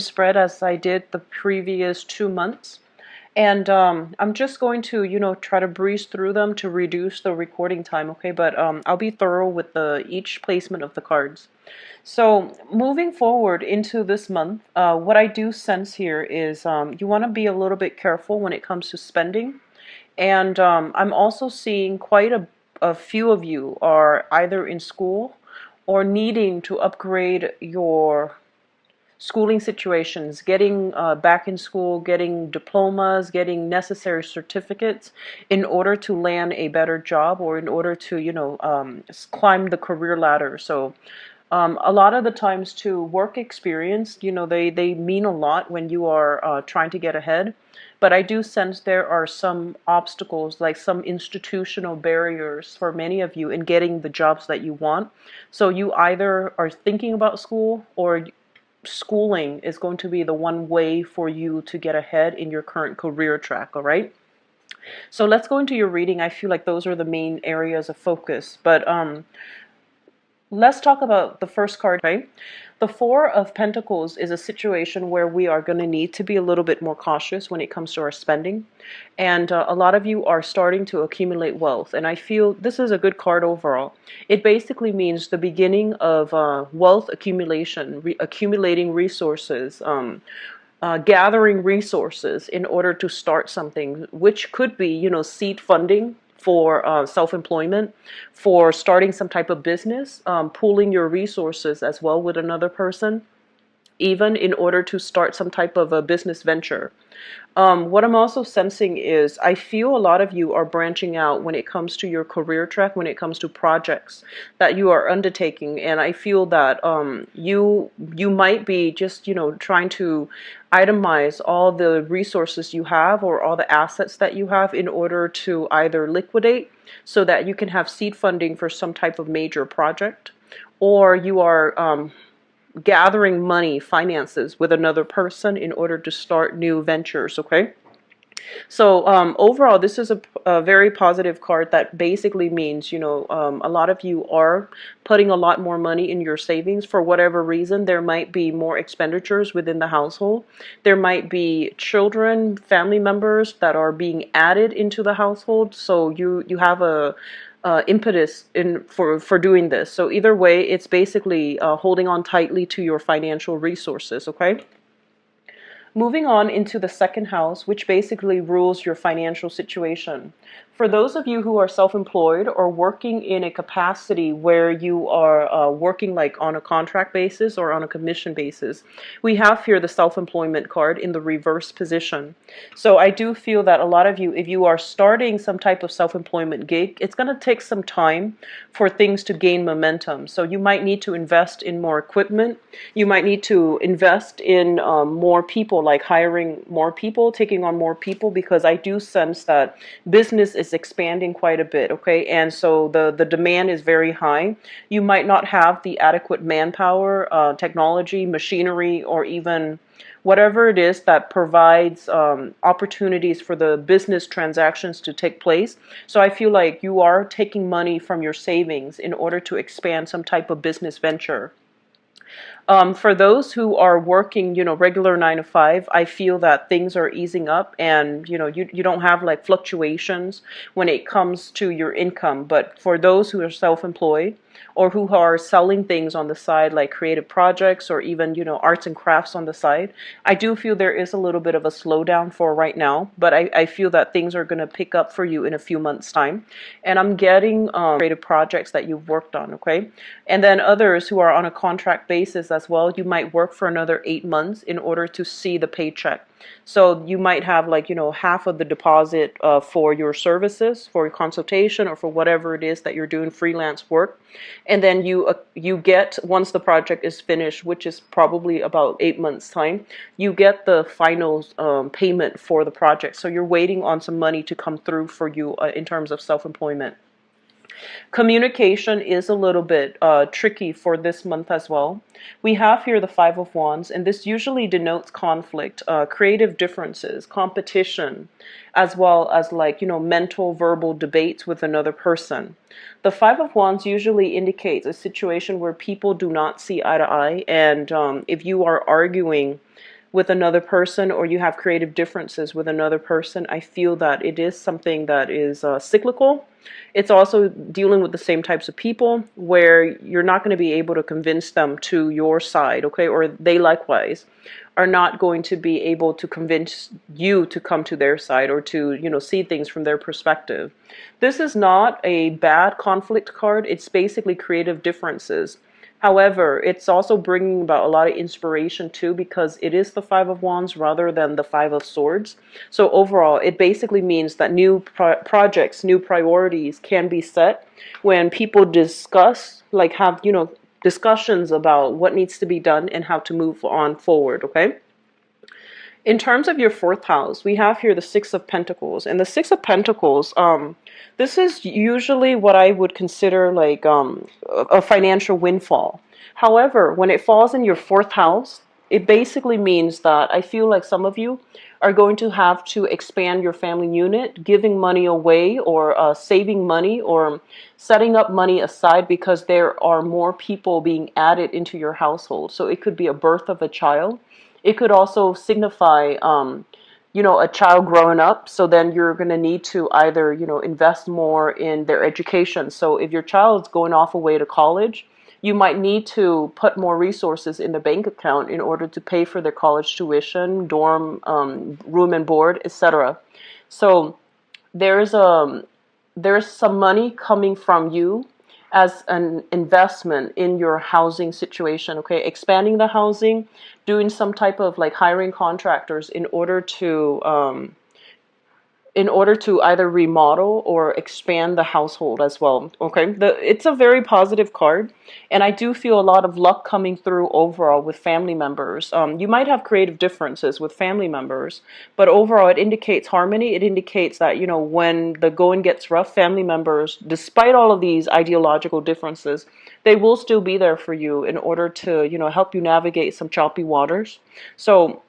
spread as I did the previous 2 months. And I'm just going to, try to breeze through them to reduce the recording time, okay? But I'll be thorough with each placement of the cards. So moving forward into this month, what I do sense here is you want to be a little bit careful when it comes to spending. And I'm also seeing quite a few of you are either in school or needing to upgrade your schooling situations, getting back in school, getting diplomas, getting necessary certificates in order to land a better job or in order to, climb the career ladder. So a lot of the times too, work experience, they mean a lot when you are trying to get ahead. But I do sense there are some obstacles, like some institutional barriers for many of you in getting the jobs that you want. So you either are thinking about school, or schooling is going to be the one way for you to get ahead in your current career track, all right? So let's go into your reading. I feel like those are the main areas of focus. But let's talk about the first card, okay? The Four of Pentacles is a situation where we are going to need to be a little bit more cautious when it comes to our spending. And a lot of you are starting to accumulate wealth. And I feel this is a good card overall. It basically means the beginning of wealth accumulation, accumulating resources, gathering resources in order to start something, which could be, seed funding for self-employment, for starting some type of business, pooling your resources as well with another person, even in order to start some type of a business venture. What I'm also sensing is I feel a lot of you are branching out when it comes to your career track, when it comes to projects that you are undertaking. And I feel that you might be just, trying to itemize all the resources you have or all the assets that you have in order to either liquidate so that you can have seed funding for some type of major project, or you are gathering money, finances with another person in order to start new ventures, okay? So overall, this is a very positive card that basically means, a lot of you are putting a lot more money in your savings for whatever reason. There might be more expenditures within the household. There might be children, family members that are being added into the household. So you have a impetus for doing this. So either way, it's basically holding on tightly to your financial resources, okay? Moving on into the second house, which basically rules your financial situation. For those of you who are self-employed or working in a capacity where you are working like on a contract basis or on a commission basis, we have here the self-employment card in the reverse position. So I do feel that a lot of you, if you are starting some type of self-employment gig, it's going to take some time for things to gain momentum. So you might need to invest in more equipment. You might need to invest in more people, like hiring more people, taking on more people, because I do sense that business is expanding quite a bit, okay? And so the demand is very high. You might not have the adequate manpower, technology, machinery, or even whatever it is that provides opportunities for the business transactions to take place. So I feel like you are taking money from your savings in order to expand some type of business venture. For those who are working, regular 9 to 5, I feel that things are easing up, and, you don't have like fluctuations when it comes to your income. But for those who are self-employed or who are selling things on the side, like creative projects or even, arts and crafts on the side, I do feel there is a little bit of a slowdown for right now, but I feel that things are going to pick up for you in a few months' time. And I'm getting creative projects that you've worked on, okay? And then others who are on a contract basis as well, you might work for another 8 months in order to see the paycheck. So you might have like, half of the deposit for your services, for your consultation, or for whatever it is that you're doing freelance work. And then you get, once the project is finished, which is probably about 8 months time, you get the final payment for the project. So you're waiting on some money to come through for you in terms of self-employment. Communication is a little bit tricky for this month as well. We have here the Five of Wands, and this usually denotes conflict, creative differences, competition, as well as like, mental, verbal debates with another person. The Five of Wands usually indicates a situation where people do not see eye to eye, and if you are arguing with another person, or you have creative differences with another person, I feel that it is something that is cyclical. It's also dealing with the same types of people where you're not going to be able to convince them to your side, okay? Or they likewise are not going to be able to convince you to come to their side or to, see things from their perspective. This is not a bad conflict card. It's basically creative differences. However, it's also bringing about a lot of inspiration too, because it is the Five of Wands rather than the Five of Swords. So overall, it basically means that new projects, new priorities can be set when people discuss, like have, discussions about what needs to be done and how to move on forward, okay? In terms of your fourth house, we have here the Six of Pentacles. And the Six of Pentacles, this is usually what I would consider like a financial windfall. However, when it falls in your fourth house, it basically means that I feel like some of you are going to have to expand your family unit, giving money away or saving money or setting up money aside because there are more people being added into your household. So it could be a birth of a child. It could also signify, a child growing up. So then you're going to need to either, invest more in their education. So if your child's going off away to college, you might need to put more resources in the bank account in order to pay for their college tuition, dorm, room and board, etc. So there's some money coming from you as an investment in your housing situation, okay? Expanding the housing, doing some type of like hiring contractors in order to either remodel or expand the household as well, okay? It's a very positive card, and I do feel a lot of luck coming through overall with family members. You might have creative differences with family members, but overall it indicates harmony. It indicates that, when the going gets rough, family members, despite all of these ideological differences, they will still be there for you in order to, help you navigate some choppy waters. So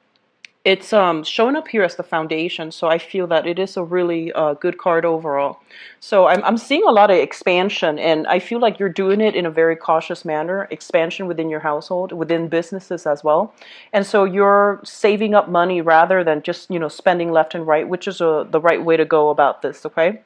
it's showing up here as the foundation, so I feel that it is a really good card overall. So I'm seeing a lot of expansion, and I feel like you're doing it in a very cautious manner, expansion within your household, within businesses as well. And so you're saving up money rather than just, spending left and right, which is the right way to go about this, okay?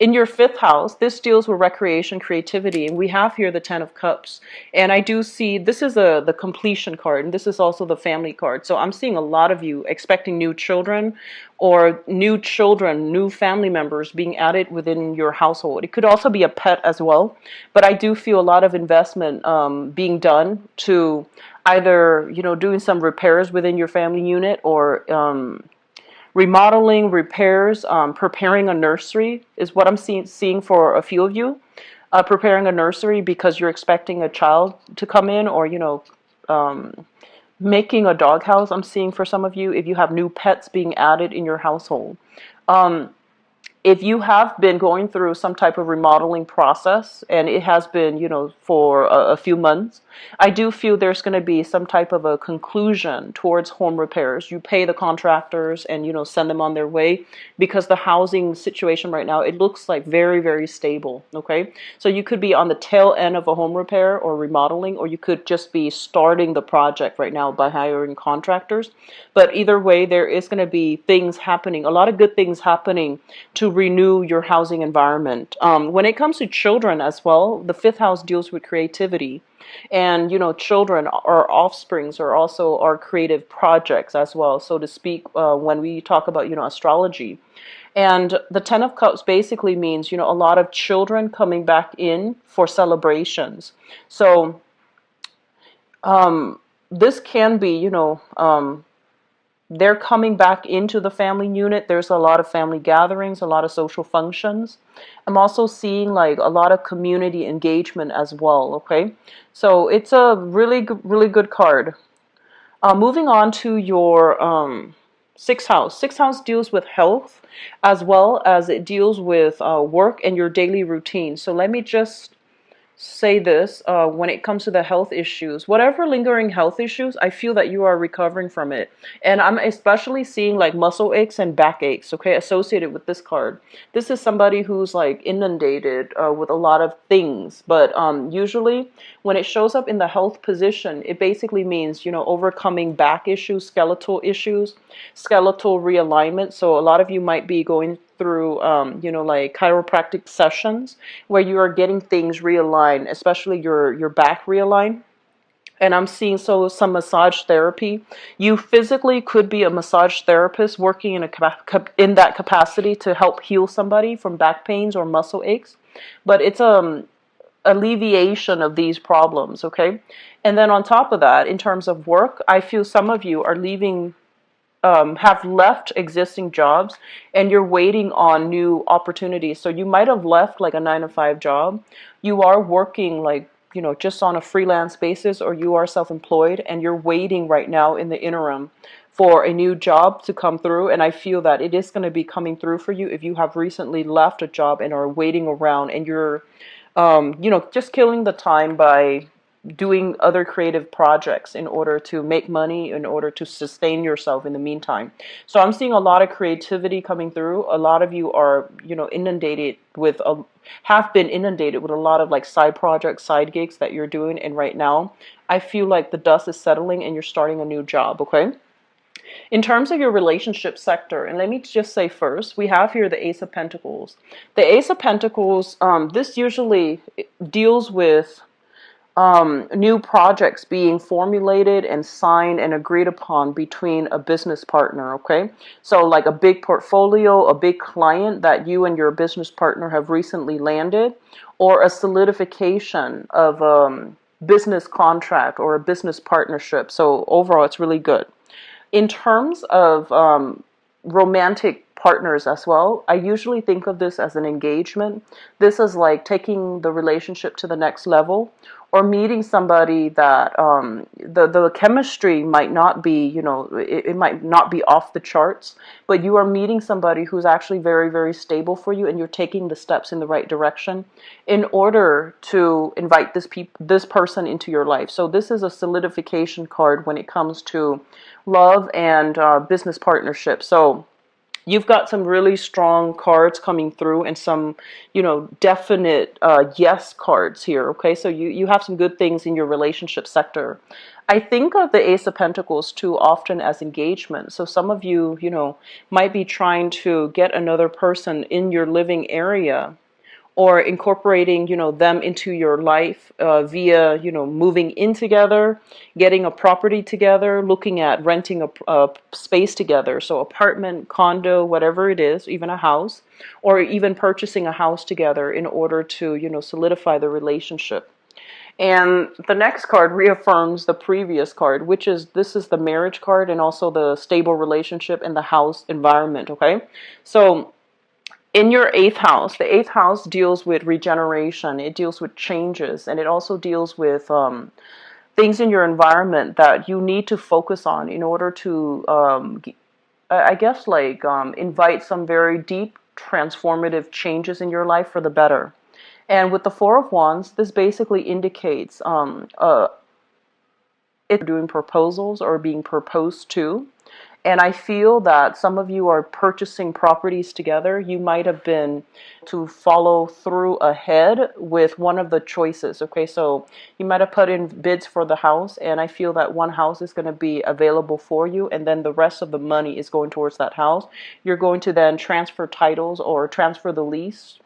In your fifth house, this deals with recreation, creativity, and we have here the Ten of Cups. And I do see this is the completion card, and this is also the family card. So I'm seeing a lot of you expecting new children, new family members being added within your household. It could also be a pet as well, but I do feel a lot of investment being done to either, doing some repairs within your family unit or remodeling, repairs, preparing a nursery is what I'm seeing for a few of you. Preparing a nursery because you're expecting a child to come in, or, making a doghouse, I'm seeing for some of you, if you have new pets being added in your household. If you have been going through some type of remodeling process and it has been, for a few months, I do feel there's going to be some type of a conclusion towards home repairs. You pay the contractors and, send them on their way, because the housing situation right now, it looks like very, very stable, okay? So you could be on the tail end of a home repair or remodeling, or you could just be starting the project right now by hiring contractors. But either way, there is going to be things happening, a lot of good things happening to renew your housing environment. When it comes to children as well, the fifth house deals with creativity. And, children or offsprings are also our creative projects as well, so to speak, when we talk about, astrology. And the Ten of Cups basically means, a lot of children coming back in for celebrations. So this can be, they're coming back into the family unit. There's a lot of family gatherings, a lot of social functions. I'm also seeing like a lot of community engagement as well, okay? So it's a really good card. Moving on to your sixth house. Sixth house deals with health as well as it deals with work and your daily routine. So let me just say this, when it comes to the health issues, whatever lingering health issues, I feel that you are recovering from it. And I'm especially seeing like muscle aches and back aches, okay, associated with this card. This is somebody who's like inundated with a lot of things, but usually when it shows up in the health position, it basically means, overcoming back issues, skeletal realignment. So a lot of you might be going through, like chiropractic sessions where you are getting things realigned, especially your back realigned. And I'm seeing some massage therapy. You physically could be a massage therapist working in that capacity to help heal somebody from back pains or muscle aches. But it's alleviation of these problems, okay? And then on top of that, in terms of work, I feel some of you are leaving, have left existing jobs and you're waiting on new opportunities. So you might have left like a 9 to 5 job. You are working like, just on a freelance basis, or you are self-employed and you're waiting right now in the interim for a new job to come through. And I feel that it is going to be coming through for you if you have recently left a job and are waiting around and you're, just killing the time by doing other creative projects in order to make money, in order to sustain yourself in the meantime. So I'm seeing a lot of creativity coming through. A lot of you are, have been inundated with a lot of like side projects, side gigs that you're doing. And right now, I feel like the dust is settling and you're starting a new job, okay? In terms of your relationship sector, and let me just say first, we have here the Ace of Pentacles. The Ace of Pentacles, this usually deals with new projects being formulated and signed and agreed upon between a business partner, okay? So like a big portfolio, a big client that you and your business partner have recently landed, or a solidification of a business contract or a business partnership. So overall, it's really good. In terms of romantic partners as well, I usually think of this as an engagement. This is like taking the relationship to the next level, or meeting somebody that the chemistry might not be, it might not be off the charts, but you are meeting somebody who's actually very, very stable for you, and you're taking the steps in the right direction in order to invite this person into your life. So this is a solidification card when it comes to love and business partnership. So you've got some really strong cards coming through and some, definite yes cards here, okay? So you have some good things in your relationship sector. I think of the Ace of Pentacles too often as engagement. So some of you, might be trying to get another person in your living area, or incorporating, them into your life via, moving in together, getting a property together, looking at renting a space together. So apartment, condo, whatever it is, even a house, or even purchasing a house together in order to, solidify the relationship. And the next card reaffirms the previous card, this is the marriage card and also the stable relationship and the house environment, okay? So in your 8th house, the 8th house deals with regeneration. It deals with changes, and it also deals with things in your environment that you need to focus on in order to, invite some very deep, transformative changes in your life for the better. And with the Four of Wands, this basically indicates it's doing proposals or being proposed to. And I feel that some of you are purchasing properties together. You might have been to follow through ahead with one of the choices. Okay, so you might have put in bids for the house, and I feel that one house is going to be available for you, and then the rest of the money is going towards that house. You're going to then transfer titles or transfer the lease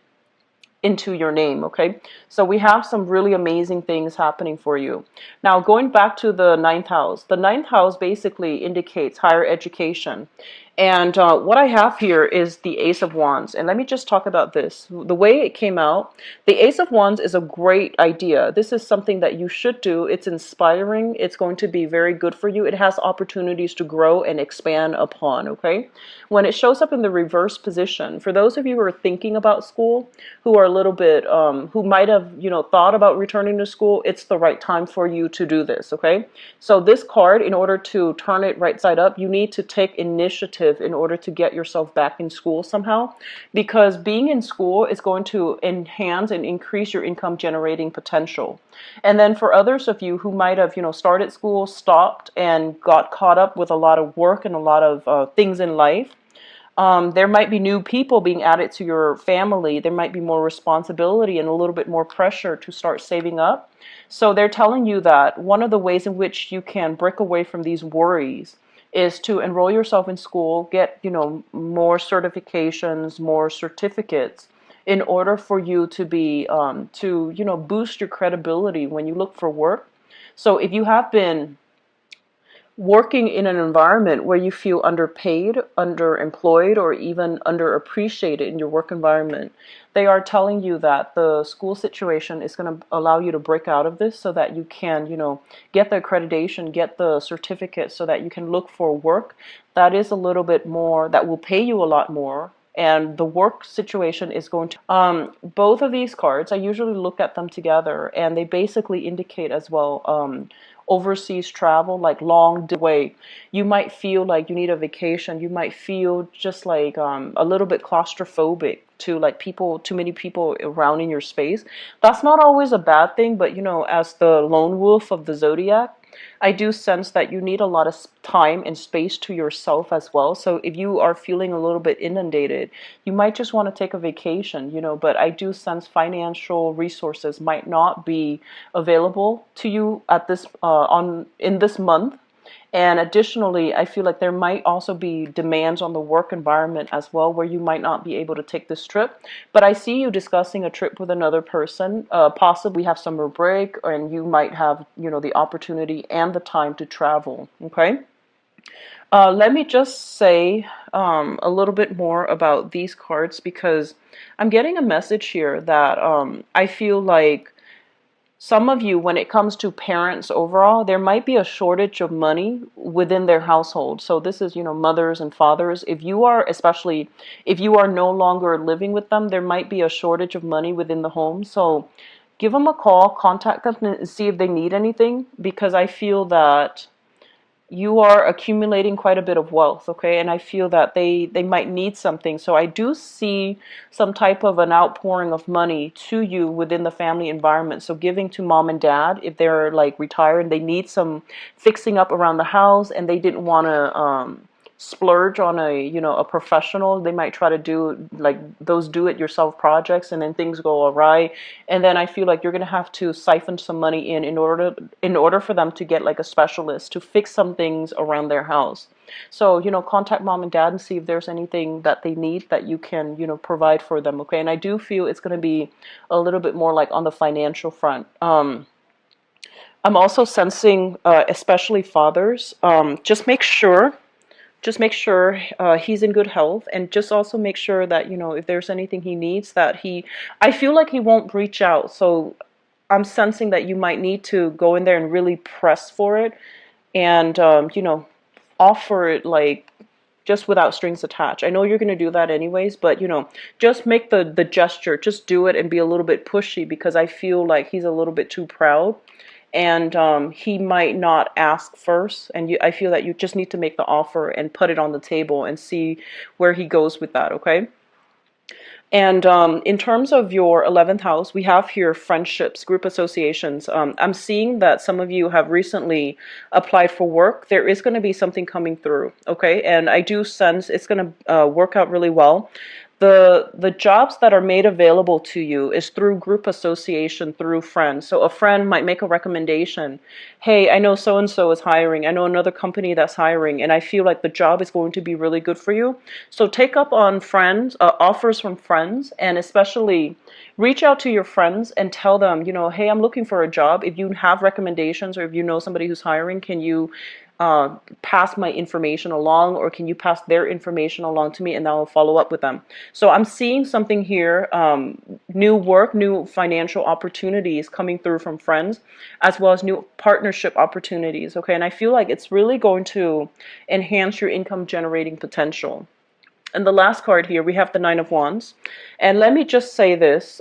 into your name, okay? So we have some really amazing things happening for you. Now, going back to the 9th house, the 9th house basically indicates higher education. And what I have here is the Ace of Wands. And let me just talk about this. The way it came out, the Ace of Wands is a great idea. This is something that you should do. It's inspiring. It's going to be very good for you. It has opportunities to grow and expand upon, okay? When it shows up in the reverse position, for those of you who are thinking about school, who are little bit, who might have, thought about returning to school, it's the right time for you to do this, okay? So this card, in order to turn it right side up, you need to take initiative in order to get yourself back in school somehow, because being in school is going to enhance and increase your income generating potential. And then for others of you who might have, started school, stopped, and got caught up with a lot of work and a lot of things in life, there might be new people being added to your family. There might be more responsibility and a little bit more pressure to start saving up. So they're telling you that one of the ways in which you can break away from these worries is to enroll yourself in school, get, more certifications, more certificates, in order for you to be, boost your credibility when you look for work. So if you have been working in an environment where you feel underpaid, underemployed, or even underappreciated in your work environment, they are telling you that the school situation is going to allow you to break out of this so that you can, get the accreditation, get the certificate so that you can look for work that is a little bit more, that will pay you a lot more. And the work situation is going to, both of these cards, I usually look at them together, and they basically indicate as well, overseas travel, like long way. You might feel like you need a vacation. You might feel just like a little bit claustrophobic to like people, too many people around in your space. That's not always a bad thing, but as the lone wolf of the zodiac, I do sense that you need a lot of time and space to yourself as well. So if you are feeling a little bit inundated, you might just want to take a vacation, but I do sense financial resources might not be available to you at this in this month. And additionally, I feel like there might also be demands on the work environment as well, where you might not be able to take this trip. But I see you discussing a trip with another person. Possibly have summer break, and you might have, the opportunity and the time to travel. Okay. Let me just say a little bit more about these cards, because I'm getting a message here that I feel like some of you, when it comes to parents overall, there might be a shortage of money within their household. So this is, mothers and fathers. If you are, especially if you are no longer living with them, there might be a shortage of money within the home. So give them a call, contact them, and see if they need anything, because I feel that you are accumulating quite a bit of wealth, okay? And I feel that they might need something. So I do see some type of an outpouring of money to you within the family environment. So giving to mom and dad, if they're like retired and they need some fixing up around the house and they didn't want to splurge on a professional, they might try to do like those do-it-yourself projects, and then things go awry, and then I feel like you're gonna have to siphon some money in order for them to get like a specialist to fix some things around their house. So contact mom and dad and see if there's anything that they need that you can provide for them, okay? And I do feel it's going to be a little bit more like on the financial front. I'm also sensing, especially fathers, just make sure he's in good health, and just also make sure that if there's anything he needs, that I feel like he won't reach out. So I'm sensing that you might need to go in there and really press for it, and offer it like just without strings attached. I know you're going to do that anyways, but just make the gesture, just do it and be a little bit pushy, because I feel like he's a little bit too proud, and he might not ask first, and I feel that you just need to make the offer and put it on the table and see where he goes with that, okay? And in terms of your 11th house, we have here friendships, group associations. I'm seeing that some of you have recently applied for work. There is going to be something coming through, okay? And I do sense it's going to work out really well. The jobs that are made available to you is through group association, through friends. So a friend might make a recommendation. Hey, I know so-and-so is hiring. I know another company that's hiring, and I feel like the job is going to be really good for you. So take up on friends, offers from friends, and especially reach out to your friends and tell them, hey, I'm looking for a job. If you have recommendations, or if you know somebody who's hiring, can you pass my information along, or can you pass their information along to me, and I'll follow up with them. So I'm seeing something here, new work, new financial opportunities coming through from friends, as well as new partnership opportunities, okay? And I feel like it's really going to enhance your income generating potential. And the last card here, we have the Nine of Wands. And let me just say this.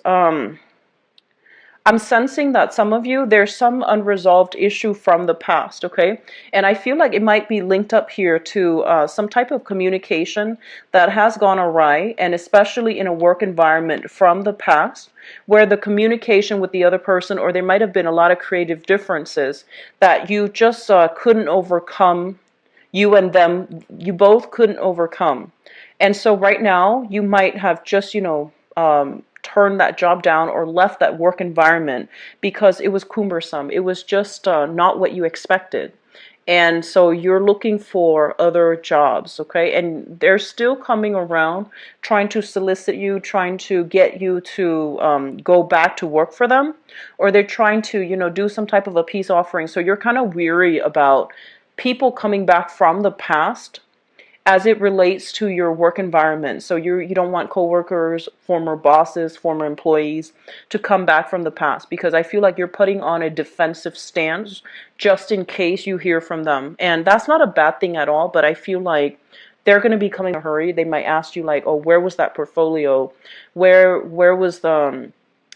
I'm sensing that some of you, there's some unresolved issue from the past, okay? And I feel like it might be linked up here to some type of communication that has gone awry, and especially in a work environment from the past, where the communication with the other person, or there might have been a lot of creative differences that you just couldn't overcome. You and them, you both couldn't overcome. And so right now, you might have just, turned that job down or left that work environment because it was cumbersome. It was just not what you expected. And so you're looking for other jobs, okay? And they're still coming around, trying to solicit you, trying to get you to go back to work for them, or they're trying to, do some type of a peace offering. So you're kind of weary about people coming back from the past as it relates to your work environment. So you don't want coworkers, former bosses, former employees to come back from the past, because I feel like you're putting on a defensive stance just in case you hear from them. And that's not a bad thing at all, but I feel like they're going to be coming in a hurry. They might ask you like, oh, where was that portfolio? Where was the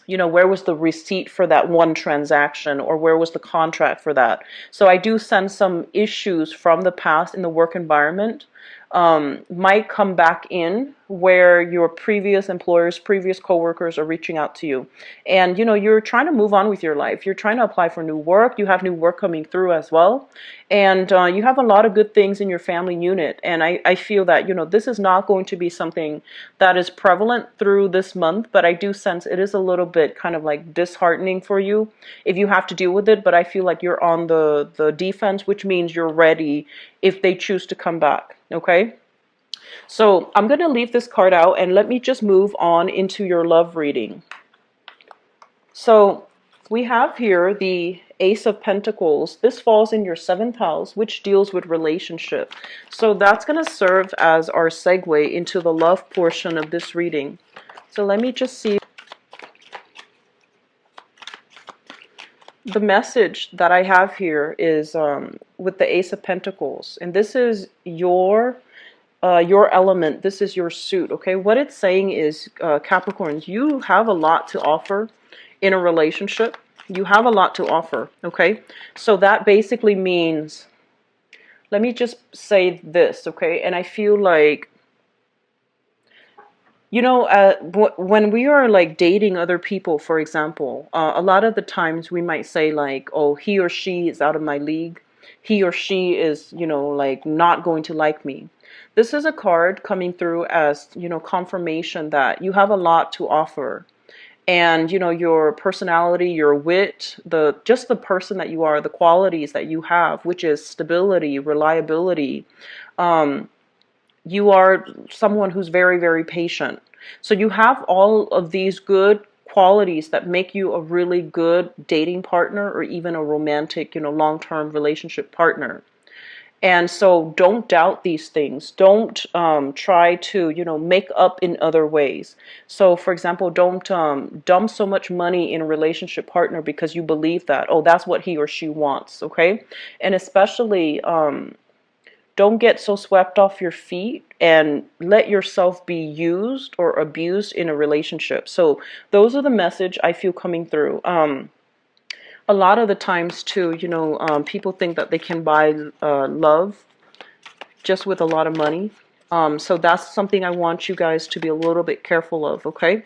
where was the receipt for that one transaction, or where was the contract for that? So I do sense some issues from the past in the work environment might come back in, where your previous employers, previous coworkers are reaching out to you. And, you're trying to move on with your life. You're trying to apply for new work. You have new work coming through as well. And you have a lot of good things in your family unit. And I feel that, this is not going to be something that is prevalent through this month, but I do sense it is a little bit kind of like disheartening for you if you have to deal with it. But I feel like you're on the defense, which means you're ready if they choose to come back. Okay? So I'm going to leave this card out, and let me just move on into your love reading. So we have here the Ace of Pentacles. This falls in your 7th house, which deals with relationship. So that's going to serve as our segue into the love portion of this reading. So let me just see. The message that I have here is with the Ace of Pentacles, and this is your element. This is your suit, okay? What it's saying is, Capricorns, you have a lot to offer in a relationship. You have a lot to offer, okay? So that basically means, let me just say this, okay? And I feel like, when we are like dating other people, for example, a lot of the times we might say like, oh, he or she is out of my league. He or she is, like not going to like me. This is a card coming through as, confirmation that you have a lot to offer. And, your personality, your wit, just the person that you are, the qualities that you have, which is stability, reliability. You are someone who's very, very patient. So you have all of these good qualities that make you a really good dating partner, or even a romantic, long-term relationship partner. And so don't doubt these things. Don't try to, make up in other ways. So, for example, don't dump so much money in a relationship partner because you believe that, oh, that's what he or she wants, okay? And especially, don't get so swept off your feet and let yourself be used or abused in a relationship. So those are the message I feel coming through. A lot of the times too, people think that they can buy love just with a lot of money. So that's something I want you guys to be a little bit careful of, okay?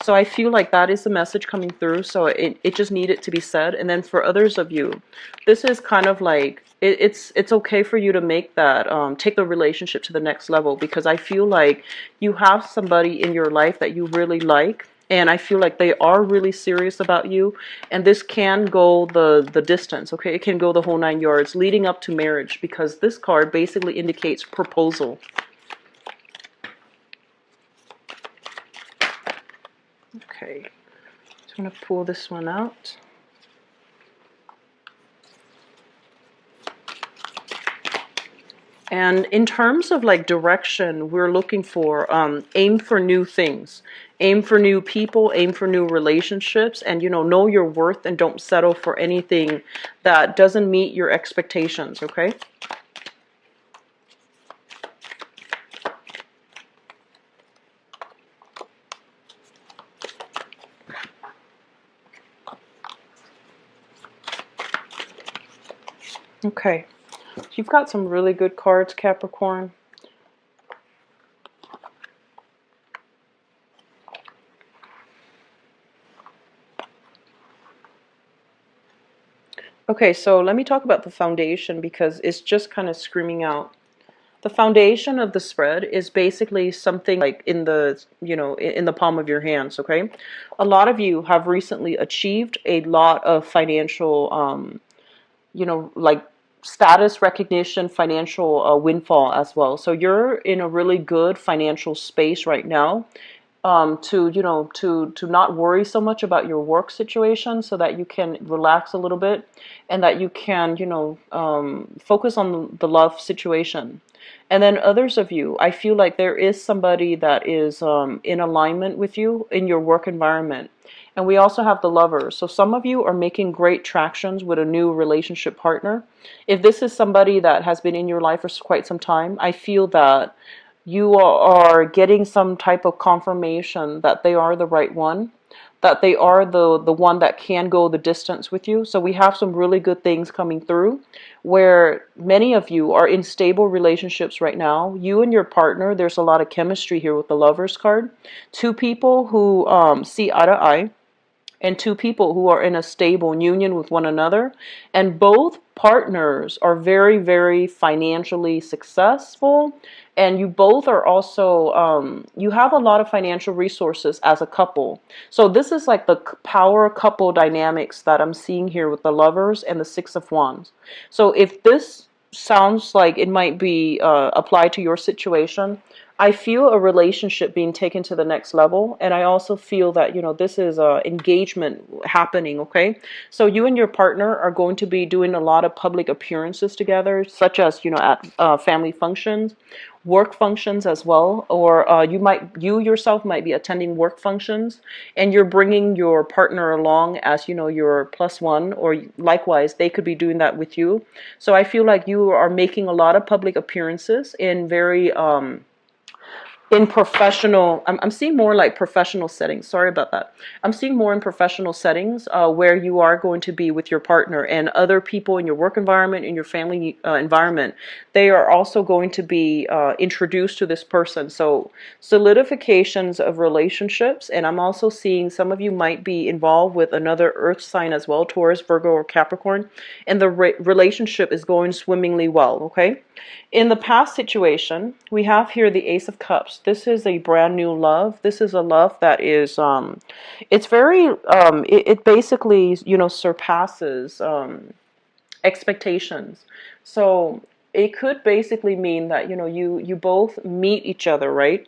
So I feel like that is the message coming through. So it just needed to be said. And then for others of you, this is kind of like, it's okay for you to make that, take the relationship to the next level, because I feel like you have somebody in your life that you really like. And I feel like they are really serious about you. And this can go the distance, okay? It can go the whole 9 yards leading up to marriage, because this card basically indicates proposal. Okay. Just want to pull this one out. And in terms of like direction, we're looking for aim for new things, aim for new people, aim for new relationships, and know your worth and don't settle for anything that doesn't meet your expectations, okay? Okay. You've got some really good cards, Capricorn. Okay, so let me talk about the foundation because it's just kind of screaming out. The foundation of the spread is basically something like in the, in the palm of your hands, okay? A lot of you have recently achieved a lot of financial, like status recognition, financial windfall as well. So you're in a really good financial space right now, to to not worry so much about your work situation, so that you can relax a little bit, and that you can focus on the love situation. And then others of you, I feel like there is somebody that is in alignment with you in your work environment. And we also have the lovers. So some of you are making great tractions with a new relationship partner. If this is somebody that has been in your life for quite some time, I feel that you are getting some type of confirmation that they are the right one, that they are the one that can go the distance with you. So we have some really good things coming through, where many of you are in stable relationships right now. You and your partner, there's a lot of chemistry here with the Lovers card. Two people who see eye to eye, and two people who are in a stable union with one another. And both partners are very, very financially successful. And you both are also, you have a lot of financial resources as a couple. So this is like the power couple dynamics that I'm seeing here with the Lovers and the Six of Wands. So if this sounds like it might be applied to your situation, I feel a relationship being taken to the next level, and I also feel that this is engagement happening. Okay, so you and your partner are going to be doing a lot of public appearances together, such as at family functions, work functions as well, or you yourself might be attending work functions, and you're bringing your partner along as your plus one, or likewise they could be doing that with you. So I feel like you are making a lot of public appearances in very in professional, I'm seeing more like professional settings. Sorry about that. I'm seeing more in professional settings where you are going to be with your partner, and other people in your work environment, in your family environment. They are also going to be introduced to this person. So solidifications of relationships. And I'm also seeing some of you might be involved with another earth sign as well, Taurus, Virgo, or Capricorn. And the relationship is going swimmingly well, okay? In the past situation, we have here the Ace of Cups. This is a brand new love. This is a love that is, it's very, it basically, surpasses expectations. So it could basically mean that, you both meet each other, right?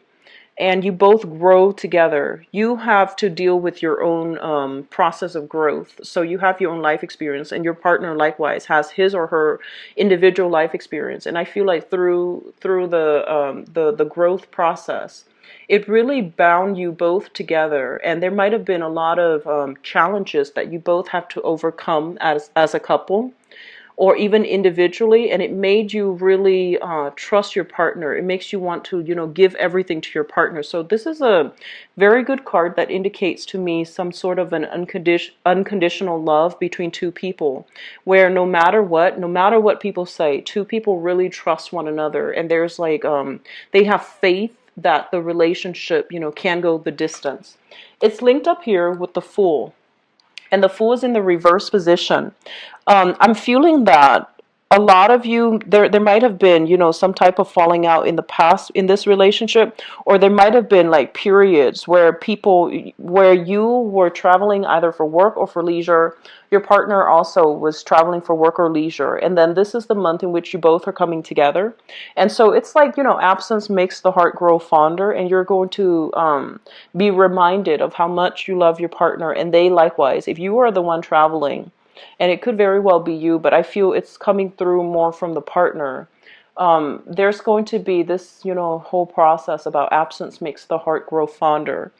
And you both grow together. You have to deal with your own process of growth. So you have your own life experience, and your partner likewise has his or her individual life experience. And I feel like through the growth process, it really bound you both together. And there might have been a lot of challenges that you both have to overcome as a couple, or even individually, and it made you really trust your partner. It makes you want to, give everything to your partner. So this is a very good card that indicates to me some sort of an unconditional love between two people, where no matter what people say, two people really trust one another, and there's like they have faith that the relationship, can go the distance. It's linked up here with the Fool, and the Fool is in the reverse position. I'm feeling that a lot of you, there might have been, some type of falling out in the past in this relationship, or there might have been like periods where you were traveling either for work or for leisure. Your partner also was traveling for work or leisure, and then this is the month in which you both are coming together. And so it's like, absence makes the heart grow fonder, and you're going to be reminded of how much you love your partner, and they likewise. If you are the one traveling, and it could very well be you, but I feel it's coming through more from the partner. There's going to be this, whole process about absence makes the heart grow fonder.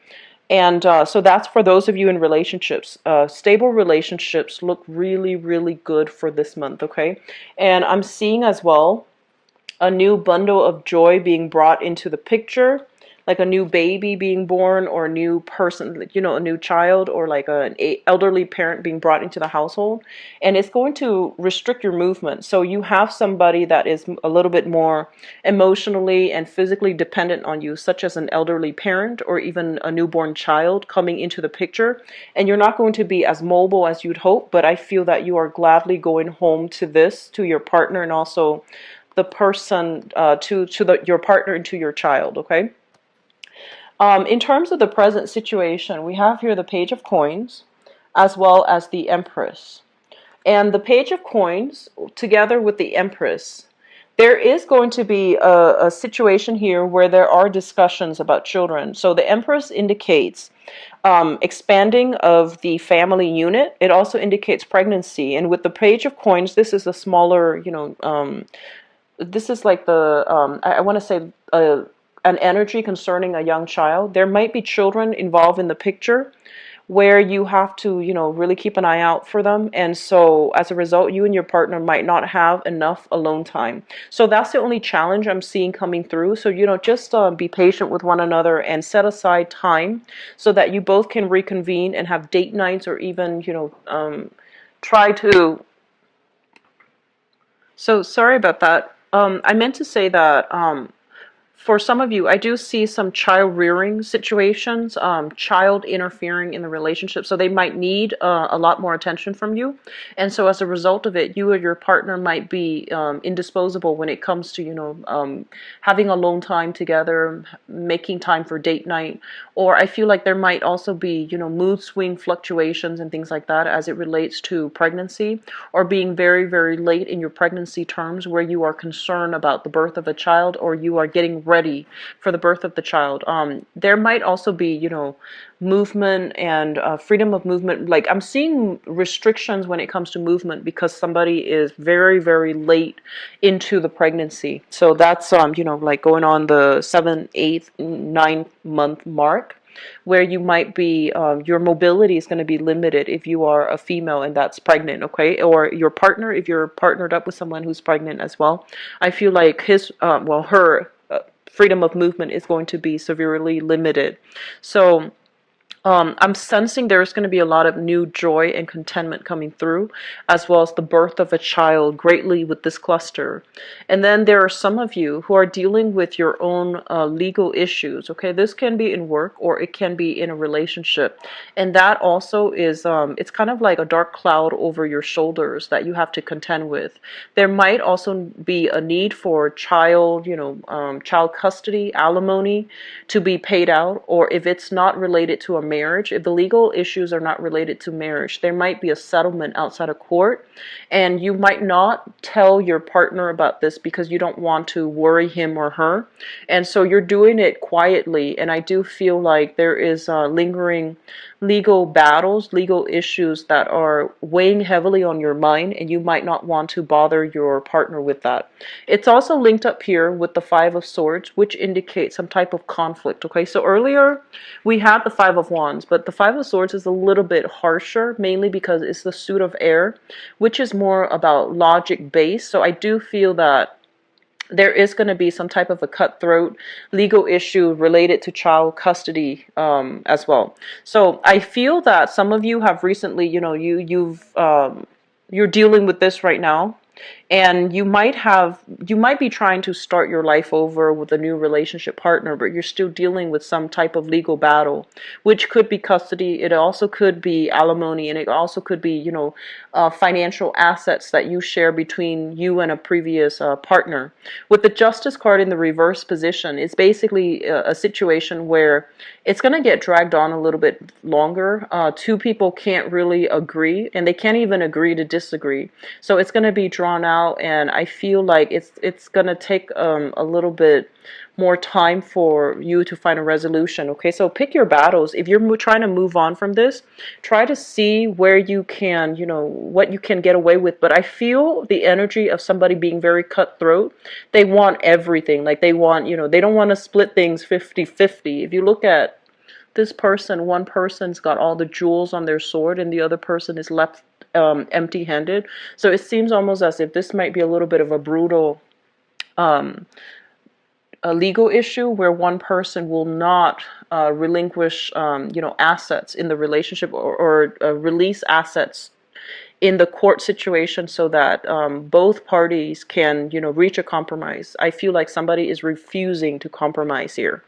And so that's for those of you in relationships. Stable relationships look really, really good for this month, okay? And I'm seeing as well a new bundle of joy being brought into the picture. like a new baby being born, or a new person, you know, a new child, or like an elderly parent being brought into the household. And it's going to restrict your movement. So you have somebody that is a little bit more emotionally and physically dependent on you, such as an elderly parent or even a newborn child coming into the picture. And you're not going to be as mobile as you'd hope, but I feel that you are gladly going home to this, to your partner, and also the person, your partner and to your child, okay? In terms of the present situation, we have here the Page of Coins as well as the Empress. And the Page of Coins, together with the Empress, there is going to be a situation here where there are discussions about children. So the Empress indicates expanding of the family unit. It also indicates pregnancy. And with the Page of Coins, this is a smaller, this is like the, I want to say, an energy concerning a young child. There might be children involved in the picture where you have to, really keep an eye out for them. And so as a result, you and your partner might not have enough alone time. So that's the only challenge I'm seeing coming through. So, just be patient with one another and set aside time so that you both can reconvene and have date nights, or even, try to. So sorry about that. I meant to say that for some of you, I do see some child rearing situations, child interfering in the relationship. So they might need a lot more attention from you. And so as a result of it, you or your partner might be indisposable when it comes to, having alone time together, making time for date night. Or I feel like there might also be, mood swing fluctuations and things like that as it relates to pregnancy, or being very, very late in your pregnancy terms where you are concerned about the birth of a child, or you are getting ready for the birth of the child. There might also be, movement and freedom of movement. Like I'm seeing restrictions when it comes to movement because somebody is very, very late into the pregnancy. So that's, like going on the 7th, 8th, 9th month mark, where you might be, your mobility is going to be limited if you are a female and that's pregnant, okay? Or your partner, if you're partnered up with someone who's pregnant as well. I feel like her freedom of movement is going to be severely limited. So I'm sensing there's going to be a lot of new joy and contentment coming through, as well as the birth of a child greatly with this cluster. And then there are some of you who are dealing with your own legal issues. Okay, this can be in work or it can be in a relationship. And that also is, it's kind of like a dark cloud over your shoulders that you have to contend with. There might also be a need for child, child custody, alimony to be paid out, or if it's not related to a marriage, if the legal issues are not related to marriage, there might be a settlement outside of court, and you might not tell your partner about this because you don't want to worry him or her, and so you're doing it quietly. And I do feel like there is lingering legal battles, legal issues that are weighing heavily on your mind, and you might not want to bother your partner with that. It's also linked up here with the Five of Swords, which indicates some type of conflict. Okay, so earlier we had the Five of Wands, but the Five of Swords is a little bit harsher, mainly because it's the suit of air, which is more about logic based. So I do feel that there is going to be some type of a cutthroat legal issue related to child custody as well. So I feel that some of you have recently, you're dealing with this right now. And you might be trying to start your life over with a new relationship partner, but you're still dealing with some type of legal battle, which could be custody. It also could be alimony, and it also could be, financial assets that you share between you and a previous partner. With the Justice card in the reverse position, it's basically a situation where it's going to get dragged on a little bit longer. Two people can't really agree, and they can't even agree to disagree. So it's going to be drawn out, and I feel like it's going to take a little bit more time for you to find a resolution. Okay, so pick your battles. If you're trying to move on from this, try to see where you can, what you can get away with. But I feel the energy of somebody being very cutthroat. They want everything. Like they want, they don't want to split things 50-50. If you look at this person, one person's got all the jewels on their sword and the other person is left empty-handed. So it seems almost as if this might be a little bit of a brutal a legal issue where one person will not relinquish, assets in the relationship, or release assets in the court situation, so that both parties can, reach a compromise. I feel like somebody is refusing to compromise here.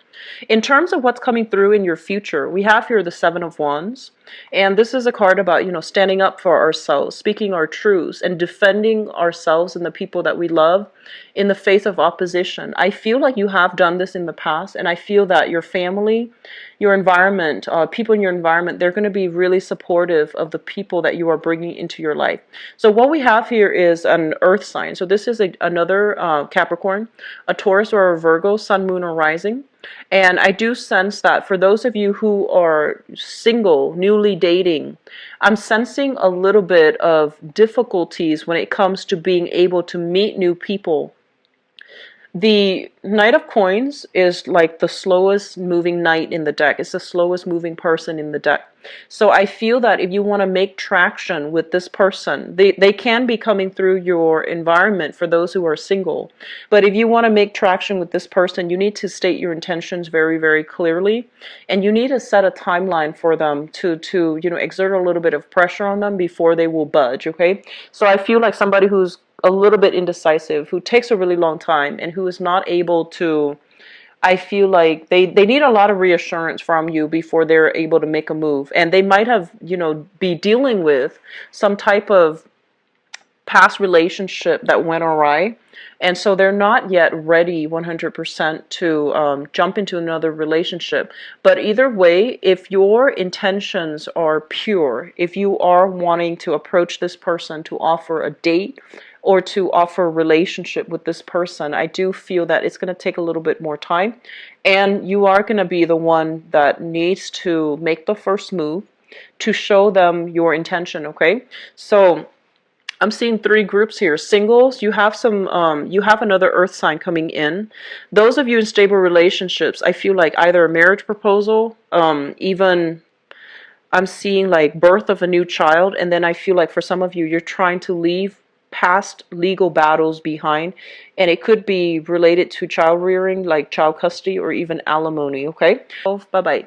In terms of what's coming through in your future, we have here the Seven of Wands. And this is a card about, standing up for ourselves, speaking our truths, and defending ourselves and the people that we love in the face of opposition. I feel like you have done this in the past, and I feel that your family, your environment, people in your environment, they're going to be really supportive of the people that you are bringing into your life. So what we have here is an earth sign. So this is another Capricorn, a Taurus or a Virgo, sun, moon, or rising. And I do sense that for those of you who are single, newly dating, I'm sensing a little bit of difficulties when it comes to being able to meet new people. The Knight of Coins is like the slowest moving knight in the deck. It's the slowest moving person in the deck. So I feel that if you want to make traction with this person, they can be coming through your environment for those who are single. But if you want to make traction with this person, you need to state your intentions very, very clearly. And you need to set a timeline for them to exert a little bit of pressure on them before they will budge, okay? So I feel like somebody who's a little bit indecisive, who takes a really long time, and who is not able to, I feel like they need a lot of reassurance from you before they're able to make a move. And they might have, be dealing with some type of past relationship that went awry. And so they're not yet ready 100% to jump into another relationship. But either way, if your intentions are pure, if you are wanting to approach this person to offer a date or to offer a relationship with this person, I do feel that it's going to take a little bit more time. And you are going to be the one that needs to make the first move to show them your intention, okay? So I'm seeing three groups here. Singles, you have you have another earth sign coming in. Those of you in stable relationships, I feel like either a marriage proposal, even I'm seeing like birth of a new child. And then I feel like for some of you, you're trying to leave past legal battles behind. And it could be related to child rearing, like child custody or even alimony, okay? Bye-bye.